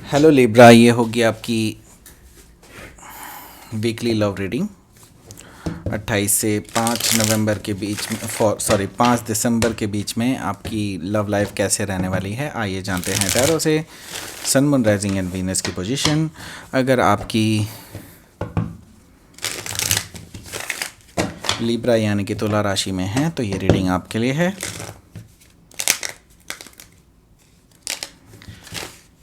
Hello Libra, ये होगी आपकी वीकली लव रीडिंग 28 से 5 नवंबर के बीच में 5 दिसंबर के बीच में आपकी लव लाइफ कैसे रहने वाली है। आइए जानते हैं टैरो से sun moon rising and Venus की पोजीशन। अगर आपकी लिब्रा यानी कि तुला राशि में है तो ये रीडिंग आपके लिए है।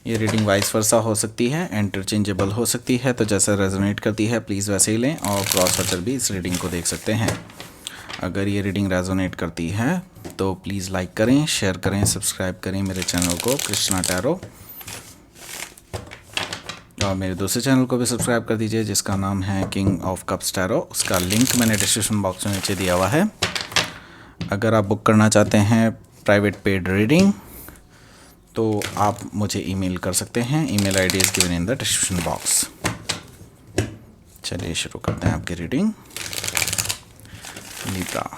ये रीडिंग वाइस वर्सा हो सकती है, इंटरचेंजेबल हो सकती है, तो जैसा रेजोनेट करती है प्लीज़ वैसे ही लें। और क्रॉस वॉचर भी इस रीडिंग को देख सकते हैं। अगर ये रीडिंग रेजोनेट करती है तो प्लीज़ लाइक करें, शेयर करें, सब्सक्राइब करें मेरे चैनल को कृष्णा टैरो, और मेरे दूसरे चैनल को भी सब्सक्राइब कर दीजिए जिसका नाम है किंग ऑफ कप्स टैरो। उसका लिंक मैंने डिस्क्रिप्शन बॉक्स में नीचे दिया हुआ है। अगर आप बुक करना चाहते हैं प्राइवेट पेड रीडिंग तो आप मुझे ईमेल कर सकते हैं। Email ID is given in the description box. चलिए शुरू करते हैं आपकी reading. Libra,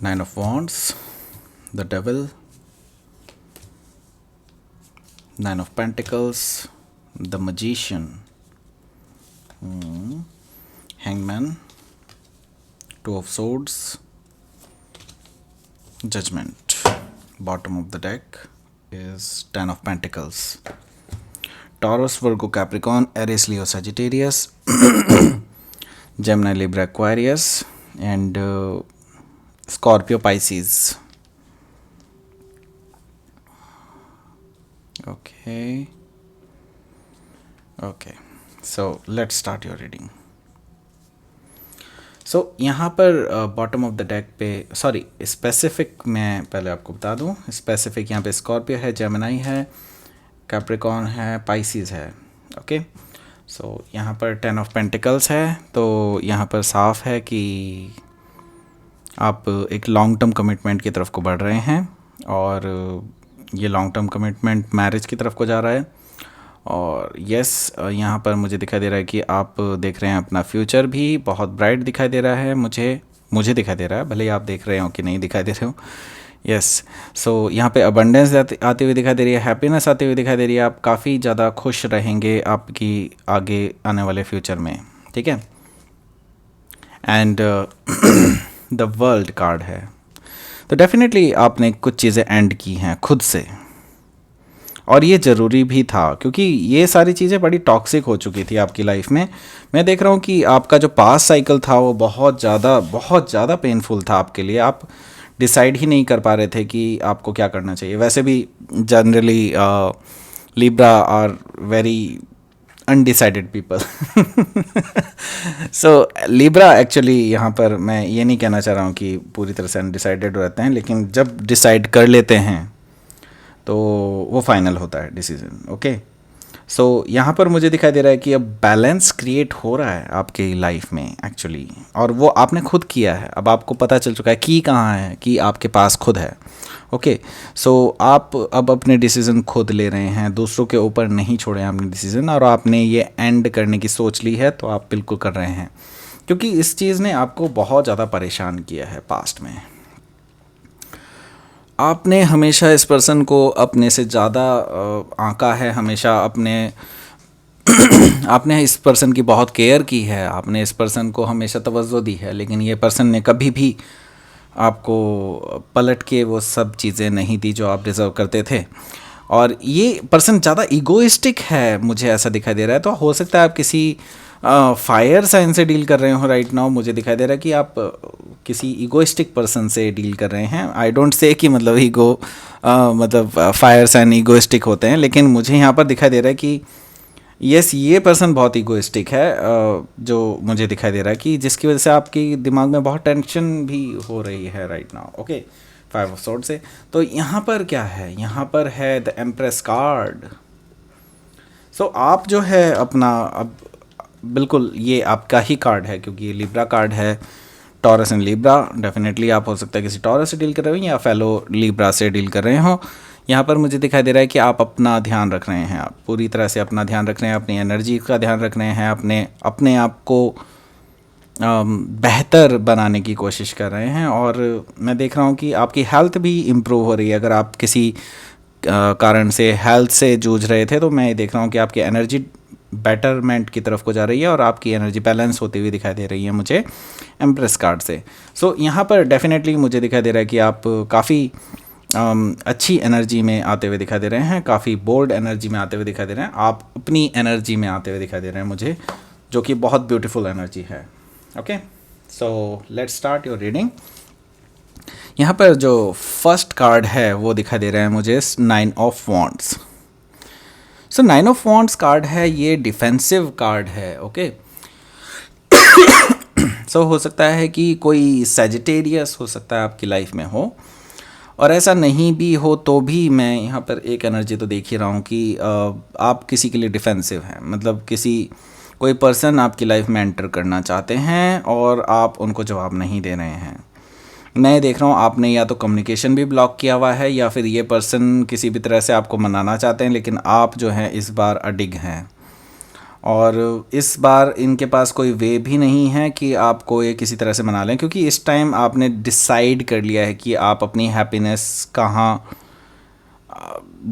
nine of wands, the devil, nine of pentacles, the magician, hangman, two of swords, judgment. Bottom of the deck is 10 of pentacles. Taurus, Virgo, Capricorn, Aries, Leo, Sagittarius, Gemini, Libra, Aquarius, and Scorpio, Pisces. Okay, so let's start your reading. So यहाँ पर bottom of the deck पे specific मैं पहले आपको बता दूँ। Specific यहाँ पे स्कॉर्पियो है, जेमिनाई है, कैप्रिकॉर्न है, पाइसिस है। ओके, सो यहाँ पर 10 ऑफ पेंटिकल्स है। तो यहाँ पर साफ है कि आप एक लॉन्ग टर्म कमिटमेंट की तरफ को बढ़ रहे हैं, और ये लॉन्ग टर्म कमिटमेंट मैरिज की तरफ को जा रहा है। और यहाँ पर मुझे दिखाई दे रहा है कि आप देख रहे हैं अपना फ्यूचर भी बहुत ब्राइट दिखाई दे रहा है। मुझे दिखाई दे रहा है, भले ही आप देख रहे हो कि नहीं दिखाई दे रहे हो। सो यहाँ पे अबंडेंस आती हुई दिखाई दे रही है, हैप्पीनेस आती हुई दिखाई दे रही है। आप काफ़ी ज़्यादा खुश रहेंगे आपकी आगे आने वाले फ्यूचर में, ठीक है। एंड द वर्ल्ड कार्ड है, तो डेफिनेटली आपने कुछ चीज़ें एंड की हैं खुद से, और ये ज़रूरी भी था क्योंकि ये सारी चीज़ें बड़ी टॉक्सिक हो चुकी थी आपकी लाइफ में। मैं देख रहा हूँ कि आपका जो पास्ट साइकिल था वो बहुत ज़्यादा पेनफुल था आपके लिए। आप डिसाइड ही नहीं कर पा रहे थे कि आपको क्या करना चाहिए। वैसे भी generally Libra are very undecided people. So Libra actually यहाँ पर मैं ये नहीं कहना चाह रहा हूँ कि पूरी तरह से अनडिसाइडेड रहते हैं, लेकिन जब डिसाइड कर लेते हैं तो वो फाइनल होता है डिसीजन। ओके, सो यहाँ पर मुझे दिखाई दे रहा है कि अब बैलेंस क्रिएट हो रहा है आपके लाइफ में एक्चुअली, और वो आपने खुद किया है। अब आपको पता चल चुका है कि कहाँ है, कि आपके पास खुद है। ओके, सो आप अब अपने डिसीज़न खुद ले रहे हैं, दूसरों के ऊपर नहीं छोड़े हैं आपने डिसीज़न, और आपने ये एंड करने की सोच ली है तो आप बिल्कुल कर रहे हैं, क्योंकि इस चीज़ ने आपको बहुत ज़्यादा परेशान किया है पास्ट में। आपने हमेशा इस पर्सन को अपने से ज़्यादा आंका है, हमेशा आपने इस पर्सन की बहुत केयर की है, आपने इस पर्सन को हमेशा तवज्जो दी है, लेकिन ये पर्सन ने कभी भी आपको पलट के वो सब चीज़ें नहीं दी जो आप डिज़र्व करते थे। और ये पर्सन ज़्यादा ईगोइस्टिक है, मुझे ऐसा दिखाई दे रहा है। तो हो सकता है आप किसी फायर साइन से डील कर रहे हो राइट नाउ। मुझे दिखाई दे रहा है कि आप किसी ईगोइस्टिक पर्सन से डील कर रहे हैं। आई डोंट से कि मतलब ईगो मतलब फायर साइन ईगोइस्टिक होते हैं, लेकिन मुझे यहाँ पर दिखाई दे रहा है कि ये पर्सन बहुत ईगोइस्टिक है, जो मुझे दिखाई दे रहा है कि जिसकी वजह से आपकी दिमाग में बहुत टेंशन भी हो रही है right now. Okay, 5 of sword से तो यहाँ पर क्या है, यहाँ पर है द एम्प्रेस कार्ड। सो आप जो है अपना अब बिल्कुल ये आपका ही कार्ड है, क्योंकि ये लिब्रा कार्ड है, टॉरस एंड लिब्रा। डेफिनेटली आप हो सकता है किसी टॉरस से डील कर रहे हो या फेलो लिब्रा से डील कर रहे हो, यहाँ पर मुझे दिखाई दे रहा है कि आप अपना ध्यान रख रहे हैं, आप पूरी तरह से अपना ध्यान रख रहे हैं, अपनी एनर्जी का ध्यान रख रहे हैं, अपने आप को बेहतर बनाने की कोशिश कर रहे हैं। और मैं देख रहा हूँ कि आपकी हेल्थ भी इम्प्रूव हो रही है। अगर आप किसी कारण से हेल्थ से जूझ रहे थे तो मैं ये देख रहा हूँ कि आपकी एनर्जी बेटरमेंट की तरफ को जा रही है और आपकी एनर्जी बैलेंस होती हुई दिखाई दे रही है मुझे एम्प्रेस कार्ड से। सो यहाँ पर डेफिनेटली मुझे दिखाई दे रहा है कि आप काफ़ी अच्छी एनर्जी में आते हुए दिखाई दे रहे हैं, काफ़ी बोल्ड एनर्जी में आते हुए दिखाई दे रहे हैं, आप अपनी एनर्जी में आते हुए दिखाई दे रहे हैं मुझे, जो कि बहुत ब्यूटीफुल एनर्जी है। Okay, so let's start your reading. यहाँ पर जो फर्स्ट कार्ड है वो दिखाई दे रहा है मुझे 9 of wands. So 9 of wands card है, ये डिफेंसिव कार्ड है। ओके, सो हो सकता है कि कोई सैजिटेरियस हो सकता है आपकी लाइफ में हो, और ऐसा नहीं भी हो तो भी मैं यहाँ पर एक एनर्जी तो देख ही रहा हूँ कि आप किसी के लिए डिफेंसिव हैं। मतलब कोई पर्सन आपकी लाइफ में एंटर करना चाहते हैं और आप उनको जवाब नहीं दे रहे हैं। मैं देख रहा हूँ आपने या तो कम्युनिकेशन भी ब्लॉक किया हुआ है या फिर ये पर्सन किसी भी तरह से आपको मनाना चाहते हैं, लेकिन आप जो हैं इस बार अडिग हैं और इस बार इनके पास कोई वे भी नहीं है कि आपको ये किसी तरह से मना लें, क्योंकि इस टाइम आपने डिसाइड कर लिया है कि आप अपनी हैप्पीनेस कहाँ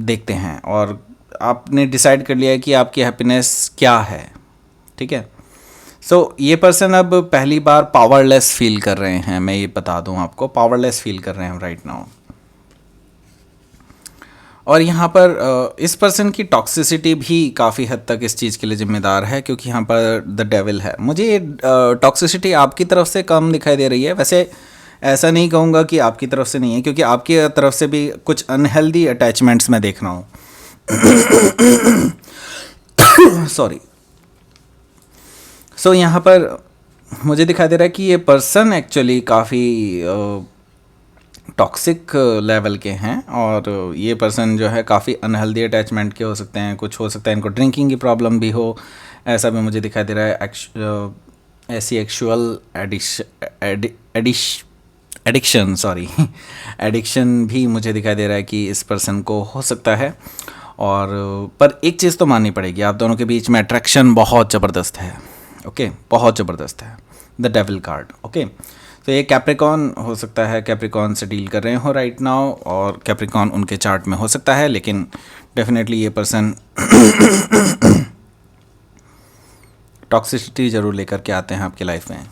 देखते हैं और आपने डिसाइड कर लिया है कि आपकी हैप्पीनेस क्या है। ठीक है, सो ये पर्सन अब पहली बार पावरलेस फील कर रहे हैं। मैं ये बता दूं आपको, पावरलेस फील कर रहे हैं राइट नाउ। और यहाँ पर इस पर्सन की टॉक्सिसिटी भी काफ़ी हद तक इस चीज़ के लिए जिम्मेदार है, क्योंकि यहाँ पर द डेविल है। मुझे ये टॉक्सिसिटी आपकी तरफ से कम दिखाई दे रही है। वैसे ऐसा नहीं कहूँगा कि आपकी तरफ से नहीं है, क्योंकि आपकी तरफ से भी कुछ अनहेल्दी अटैचमेंट्स मैं देख रहा हूँ। सॉरी। सो यहाँ पर मुझे दिखाई दे रहा है कि ये पर्सन एक्चुअली काफ़ी टॉक्सिक लेवल के हैं और ये पर्सन जो है काफ़ी अनहेल्दी अटैचमेंट के हो सकते हैं। कुछ हो सकता है इनको ड्रिंकिंग की प्रॉब्लम भी हो, ऐसा भी मुझे दिखाई दे रहा है। ऐसी एक्चुअल एडिक्शन भी मुझे दिखाई दे रहा है कि इस पर्सन को हो सकता है। और पर एक चीज़ तो माननी पड़ेगी, आप दोनों के बीच में अट्रैक्शन बहुत ज़बरदस्त है। ओके, बहुत ज़बरदस्त है द डेविल कार्ड। ओके, तो ये कैप्रिकॉन हो सकता है, कैप्रिकॉन से डील कर रहे हो राइट नाउ, और कैप्रिकॉन उनके चार्ट में हो सकता है, लेकिन डेफिनेटली ये पर्सन टॉक्सिसिटी ज़रूर लेकर के आते हैं आपकी लाइफ में।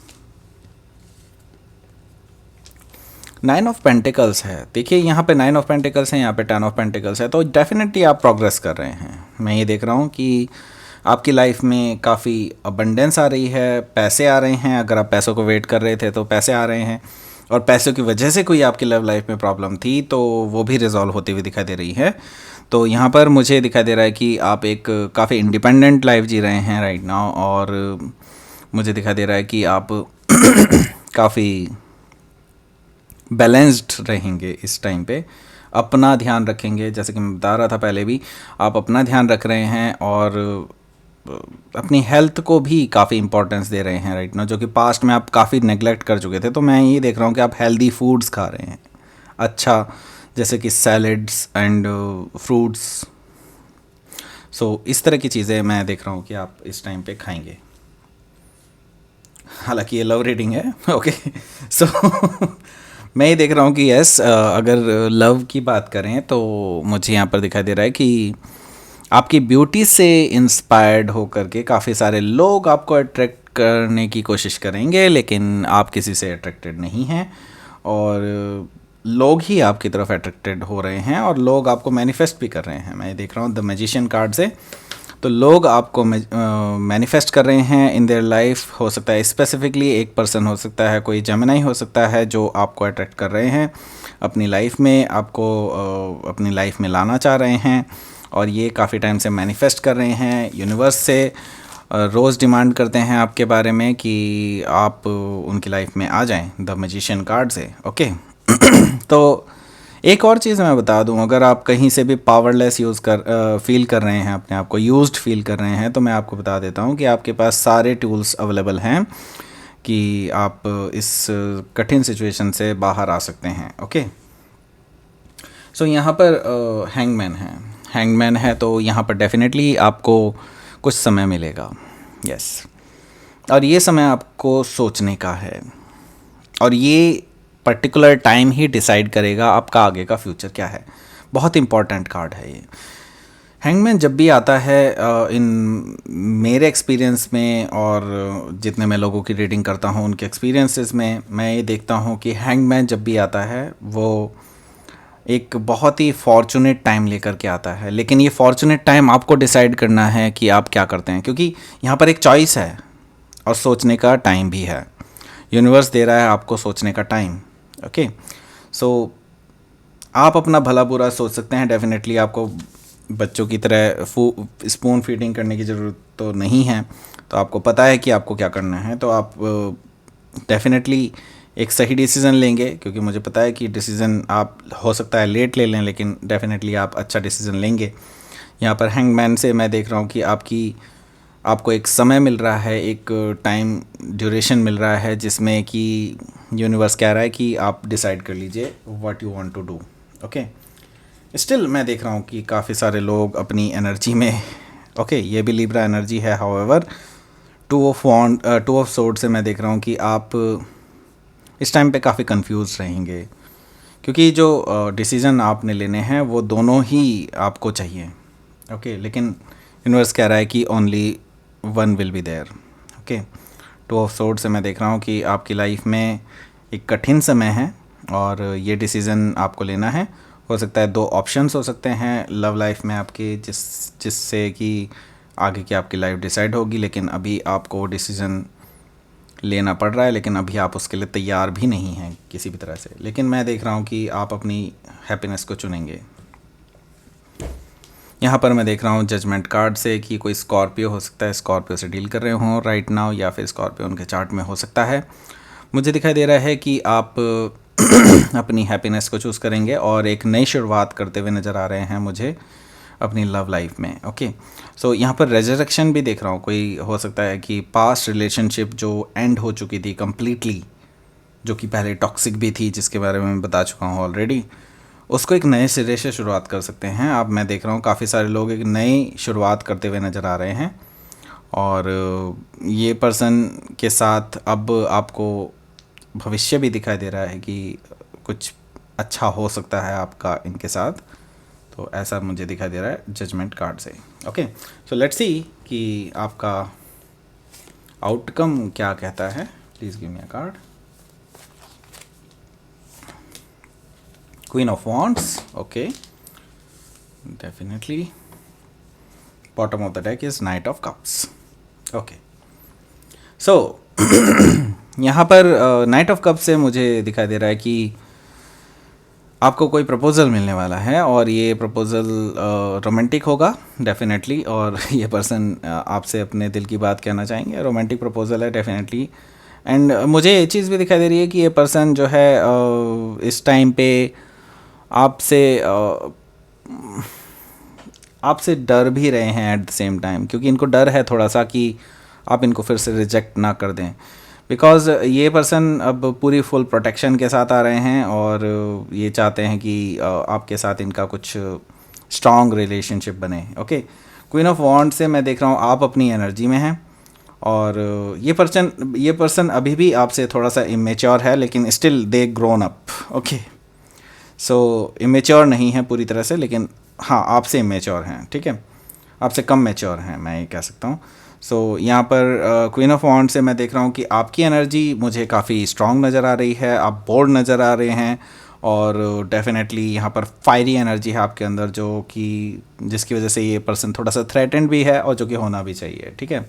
9 ऑफ पेंटिकल्स है। देखिए यहाँ पे 9 ऑफ पेंटिकल्स है, यहाँ पे 10 ऑफ पेंटिकल्स है, तो डेफिनेटली आप प्रोग्रेस कर रहे हैं। मैं ये देख रहा हूँ कि आपकी लाइफ में काफ़ी अबंडेंस आ रही है, पैसे आ रहे हैं। अगर आप पैसों को वेट कर रहे थे तो पैसे आ रहे हैं, और पैसों की वजह से कोई आपकी लव लाइफ में प्रॉब्लम थी तो वो भी रिजॉल्व होती हुई दिखाई दे रही है। तो यहाँ पर मुझे दिखाई दे रहा है कि आप एक काफ़ी इंडिपेंडेंट लाइफ जी रहे हैं राइट नाउ, और मुझे दिखाई दे रहा है कि आप काफ़ी बैलेंस्ड रहेंगे इस टाइम पे, अपना ध्यान रखेंगे। जैसे कि मैं बता रहा था पहले भी, आप अपना ध्यान रख रहे हैं और अपनी हेल्थ को भी काफ़ी इंपॉर्टेंस दे रहे हैं राइट नाउ, जो कि पास्ट में आप काफ़ी नेगलेक्ट कर चुके थे। तो मैं ये देख रहा हूँ कि आप हेल्दी फूड्स खा रहे हैं, अच्छा, जैसे कि सैलड्स एंड फ्रूट्स। सो इस तरह की चीज़ें मैं देख रहा हूँ कि आप इस टाइम पे खाएंगे। हालांकि ये लव रीडिंग है। ओके, सो मैं ये देख रहा हूँ कि यस, अगर लव की बात करें तो मुझे यहाँ पर दिखाई दे रहा है कि आपकी ब्यूटी से इंस्पायर्ड होकर के काफ़ी सारे लोग आपको अट्रैक्ट करने की कोशिश करेंगे, लेकिन आप किसी से अट्रैक्टेड नहीं हैं और लोग ही आपकी तरफ अट्रैक्टेड हो रहे हैं और लोग आपको मैनिफेस्ट भी कर रहे हैं। मैं देख रहा हूँ द मैजिशियन कार्ड से, तो लोग आपको मैनिफेस्ट कर रहे हैं इन देयर लाइफ। हो सकता है स्पेसिफिकली एक पर्सन हो सकता है, कोई जेमिनी हो सकता है, जो आपको अट्रैक्ट कर रहे हैं अपनी लाइफ में, आपको अपनी लाइफ में लाना चाह रहे हैं, और ये काफ़ी टाइम से मैनिफेस्ट कर रहे हैं। यूनिवर्स से रोज़ डिमांड करते हैं आपके बारे में कि आप उनकी लाइफ में आ जाएं द मैजिशियन कार्ड से। ओके, तो एक और चीज़ मैं बता दूं, अगर आप कहीं से भी पावरलेस फील कर रहे हैं, अपने आप को यूज्ड फील कर रहे हैं, तो मैं आपको बता देता हूं कि आपके पास सारे टूल्स अवेलेबल हैं कि आप इस कठिन सिचुएशन से बाहर आ सकते हैं। ओके, सो यहाँ पर हैंगमैन है, हैंगमैन है, तो यहाँ पर डेफिनेटली आपको कुछ समय मिलेगा। यस, और ये समय आपको सोचने का है, और ये पर्टिकुलर टाइम ही डिसाइड करेगा आपका आगे का फ्यूचर क्या है। बहुत इंपॉर्टेंट कार्ड है ये। हैंगमैन जब भी आता है इन मेरे एक्सपीरियंस में, और जितने मैं लोगों की रीडिंग करता हूँ उनके एक्सपीरियंसेस में, मैं ये देखता हूँ कि हैंगमैन जब भी आता है वो एक बहुत ही फॉर्चुनेट टाइम लेकर के आता है। लेकिन ये फॉर्चुनेट टाइम आपको डिसाइड करना है कि आप क्या करते हैं, क्योंकि यहाँ पर एक चॉइस है और सोचने का टाइम भी है। यूनिवर्स दे रहा है आपको सोचने का टाइम। ओके, सो आप अपना भला बुरा सोच सकते हैं। डेफिनेटली आपको बच्चों की तरह स्पून फीडिंग करने की ज़रूरत तो नहीं है, तो आपको पता है कि आपको क्या करना है, तो आप डेफिनेटली एक सही डिसीज़न लेंगे, क्योंकि मुझे पता है कि डिसीज़न आप हो सकता है लेट ले लें, लेकिन डेफिनेटली आप अच्छा डिसीज़न लेंगे। यहाँ पर हैंगमैन से मैं देख रहा हूँ कि आपको एक समय मिल रहा है, एक टाइम ड्यूरेशन मिल रहा है, जिसमें कि यूनिवर्स कह रहा है कि आप डिसाइड कर लीजिए what you want to do. Okay, still मैं देख रहा हूँ कि काफ़ी सारे लोग अपनी एनर्जी में ये भी लिब्रा एनर्जी है। हाउएवर टू ऑफ सोर्ड से मैं देख रहा हूँ कि आप इस टाइम पे काफ़ी कंफ्यूज रहेंगे, क्योंकि जो डिसीज़न आपने लेने हैं वो दोनों ही आपको चाहिए। लेकिन यूनिवर्स कह रहा है कि only one will be there. Two of sword से मैं देख रहा हूँ कि आपकी लाइफ में एक कठिन समय है और ये डिसीज़न आपको लेना है। हो सकता है दो ऑप्शंस हो सकते हैं लव लाइफ में आपके, जिससे कि आगे की आपकी लाइफ डिसाइड होगी, लेकिन अभी आपको डिसीज़न लेना पड़ रहा है, लेकिन अभी आप उसके लिए तैयार भी नहीं हैं किसी भी तरह से। लेकिन मैं देख रहा हूँ कि आप अपनी हैप्पीनेस को चुनेंगे। यहाँ पर मैं देख रहा हूँ जजमेंट कार्ड से कि कोई स्कॉर्पियो हो सकता है, स्कॉर्पियो से डील कर रहे हों राइट नाउ, या फिर स्कॉर्पियो उनके चार्ट में हो सकता है। मुझे दिखाई दे रहा है कि आप अपनी हैप्पीनेस को चूज़ करेंगे और एक नई शुरुआत करते हुए नज़र आ रहे हैं मुझे अपनी लव लाइफ में। सो यहाँ पर रेजरेक्शन भी देख रहा हूँ। कोई हो सकता है कि पास्ट रिलेशनशिप जो एंड हो चुकी थी कम्प्लीटली, जो कि पहले टॉक्सिक भी थी, जिसके बारे में मैं बता चुका हूँ ऑलरेडी, उसको एक नए सिरे से शुरुआत कर सकते हैं आप। मैं देख रहा हूँ काफ़ी सारे लोग एक नई शुरुआत करते हुए नज़र आ रहे हैं, और ये पर्सन के साथ अब आपको भविष्य भी दिखाई दे रहा है कि कुछ अच्छा हो सकता है आपका इनके साथ। तो ऐसा मुझे दिखाई दे रहा है जजमेंट कार्ड से। सो लेट्स सी कि आपका आउटकम क्या कहता है। Please give me a card. Queen of wands. Definitely bottom of the deck is knight of cups. So यहाँ पर नाइट ऑफ कप से मुझे दिखाई दे रहा है कि आपको कोई प्रपोज़ल मिलने वाला है, और ये प्रपोज़ल रोमांटिक होगा डेफिनेटली, और ये पर्सन आपसे अपने दिल की बात कहना चाहेंगे। रोमांटिक प्रपोज़ल है डेफिनेटली। एंड मुझे ये चीज़ भी दिखाई दे रही है कि ये पर्सन जो है इस टाइम पे आपसे डर भी रहे हैं एट द सेम टाइम, क्योंकि इनको डर है थोड़ा सा कि आप इनको फिर से रिजेक्ट ना कर दें, बिकॉज़ ये पर्सन अब पूरी फुल प्रोटेक्शन के साथ आ रहे हैं, और ये चाहते हैं कि आपके साथ इनका कुछ स्ट्रॉन्ग रिलेशनशिप बने। क्वीन ऑफ वॉन्ड से मैं देख रहा हूँ आप अपनी एनर्जी में हैं, और ये पर्सन अभी भी आपसे थोड़ा सा इमेच्योर है, लेकिन still they grown up. So immature नहीं है पूरी तरह से, लेकिन हाँ आपसे इमेच्योर हैं। ठीक है, आपसे कम मैच्योर हैं, मैं ये कह सकता हूँ। सो यहाँ पर क्वीन ऑफ वॉन्ड से मैं देख रहा हूँ कि आपकी एनर्जी मुझे काफ़ी स्ट्रॉन्ग नज़र आ रही है, आप बोल्ड नज़र आ रहे हैं, और डेफिनेटली यहाँ पर फायरी एनर्जी है आपके अंदर, जो कि जिसकी वजह से ये पर्सन थोड़ा सा थ्रेटेंड भी है, और जो कि होना भी चाहिए। ठीक है,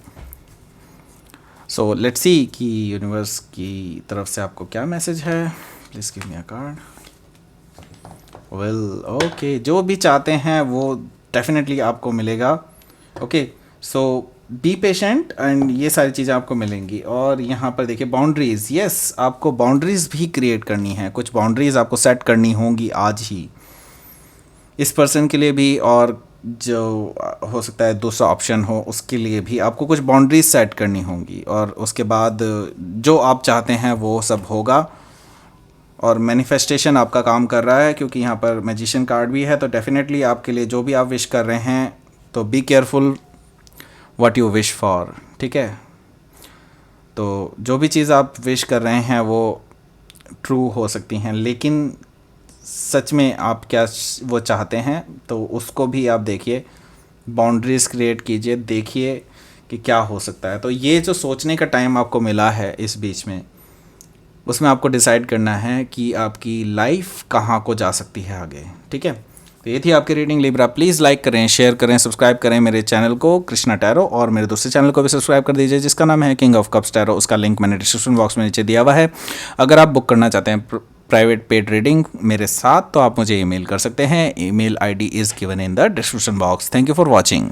सो लेट्स सी कि यूनिवर्स की तरफ से आपको क्या मैसेज है। Please give me a card. Well जो भी चाहते हैं वो डेफिनेटली आपको मिलेगा। सो बी पेशेंट, एंड ये सारी चीज़ें आपको मिलेंगी। और यहाँ पर देखिए बाउंड्रीज़, यस आपको बाउंड्रीज़ भी क्रिएट करनी है, कुछ बाउंड्रीज़ आपको सेट करनी होंगी आज ही इस पर्सन के लिए भी, और जो हो सकता है दूसरा ऑप्शन हो उसके लिए भी आपको कुछ बाउंड्रीज सेट करनी होंगी, और उसके बाद जो आप चाहते हैं वो सब होगा। और मैनिफेस्टेशन आपका काम कर रहा है, क्योंकि यहाँ पर मैजिशियन कार्ड भी है। तो डेफिनेटली आपके लिए जो भी आप विश कर रहे हैं, तो be careful what you wish for, ठीक है। तो जो भी चीज़ आप विश कर रहे हैं वो ट्रू हो सकती हैं, लेकिन सच में आप क्या वो चाहते हैं, तो उसको भी आप देखिए, बाउंड्रीज क्रिएट कीजिए, देखिए कि क्या हो सकता है। तो ये जो सोचने का टाइम आपको मिला है इस बीच में, उसमें आपको डिसाइड करना है कि आपकी लाइफ कहाँ को जा सकती है आगे, ठीक है। तो ये थी आपकी रीडिंग लिब्रा। प्लीज़ लाइक करें, शेयर करें, सब्सक्राइब करें मेरे चैनल को कृष्णा टैरो, और मेरे दूसरे चैनल को भी सब्सक्राइब कर दीजिए जिसका नाम है किंग ऑफ कप्स टैरो। उसका लिंक मैंने डिस्क्रिप्शन बॉक्स में नीचे दिया हुआ है। अगर आप बुक करना चाहते हैं प्राइवेट पेड रीडिंग मेरे साथ, तो आप मुझे ईमेल कर सकते हैं। Email ID is given in the description box. Thank you for watching.